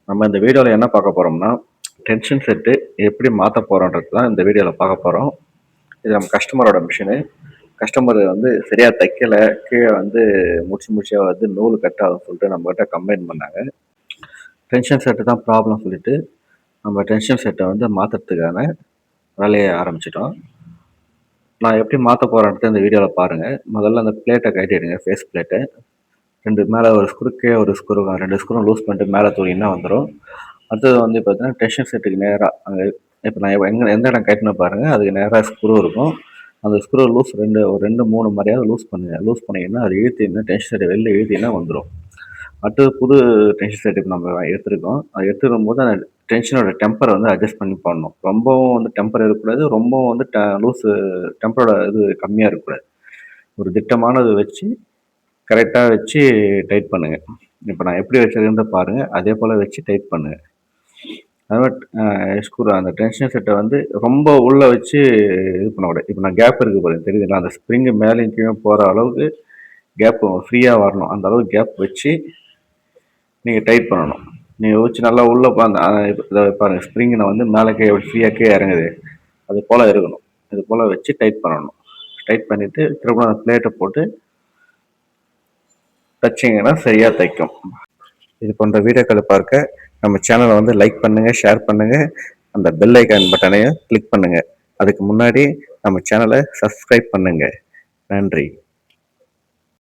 நம்ம இந்த வீடியோவில் என்ன பார்க்க போகிறோம்னா, டென்ஷன் செட்டு எப்படி மாற்ற போகிறோன்றது தான் இந்த வீடியோவில் பார்க்க போகிறோம். இது நம்ம கஸ்டமரோட மிஷினு. கஸ்டமர் வந்து சரியாக தைக்கலை, கீழே வந்து முடிச்சாக வந்து நூல் கட் ஆகும்னு சொல்லிட்டு நம்மகிட்ட கம்ப்ளைண்ட் பண்ணாங்க. டென்ஷன் செட்டு தான் ப்ராப்ளம் சொல்லிட்டு நம்ம டென்ஷன் செட்டை வந்து மாற்றுறதுக்கான வேலையை ஆரம்பிச்சிட்டோம். நான் எப்படி மாற்ற போகிறேன்ட்டு இந்த வீடியோவில் பாருங்கள். முதல்ல அந்த பிளேட்டை கட்டிடுங்க, ஃபேஸ் பிளேட்டை. 2 மேலே ஒரு ஸ்க்ரூ, கீழே ஒரு ஸ்க்ரூ, 2 ஸ்க்ரூ லூஸ் பண்ணிட்டு மேலே தூக்கினா வந்துடும். அடுத்தது வந்து பார்த்தீங்கன்னா டென்ஷன் செட்டுக்கு நேராக அங்கே இப்போ நான் எந்த இடம் கட்டின பாருங்கள், அதுக்கு நேராக ஸ்க்ரூ இருக்கும். அந்த ஸ்க்ரூ லூஸ் ஒரு 2-3 மாதிரியாவது லூஸ் பண்ணுங்கள். லூஸ் பண்ணிங்கன்னா அது இழுத்திங்கன்னா டென்ஷன் செட்டை வெளில இழுத்திங்கன்னா வந்துடும். அடுத்தது புது டென்ஷன் செட் இப்போ நம்ம எடுத்துருக்கோம். அது எடுத்துக்கும் போது அந்த டென்ஷனோட டெம்பரை வந்து அட்ஜஸ்ட் பண்ணி பண்ணணும். ரொம்பவும் வந்து டெம்பர் இருக்கக்கூடாது, ரொம்பவும் வந்து லூஸு டெம்பரோட இது கம்மியாக இருக்கக்கூடாது. ஒரு திட்டமானது வச்சு கரெக்டாக வச்சு டைட் பண்ணுங்கள். இப்போ நான் எப்படி வச்சுருக்கேன்னு பாருங்கள், அதே போல் வச்சு டைட் பண்ணுங்கள். ஸ்க்ரூ அந்த டென்ஷன் செட்டை வந்து ரொம்ப உள்ளே வச்சு இது பண்ணக்கூடாது. இப்போ நான் கேப் இருக்குது பாருங்க, தெரியுதுங்களா? அந்த ஸ்ப்ரிங்கு மேலேயும் கீழே போகிற அளவுக்கு கேப் ஃப்ரீயாக வரணும். அந்த அளவுக்கு கேப் வச்சு நீங்கள் டைட் பண்ணணும். நீங்கள் வச்சு நல்லா உள்ளே இதை பாருங்கள், ஸ்ப்ரிங்கை வந்து மேலே கீழே ஃப்ரீயாக கீழே இறங்குது, அது போல் இருக்கணும். இது போல் வச்சு டைட் பண்ணணும். டைட் பண்ணிவிட்டு திரும்ப அந்த பிளேட்டை போட்டு தைச்சிங்கன்னா சரியாக தைக்கும். இது போன்ற வீடியோக்களை பார்க்க நம்ம சேனலை வந்து லைக் பண்ணுங்கள், ஷேர் பண்ணுங்கள், அந்த பெல் ஐக்கான் பட்டனையும் கிளிக் பண்ணுங்கள். அதுக்கு முன்னாடி நம்ம சேனலை சப்ஸ்கிரைப் பண்ணுங்கள். நன்றி.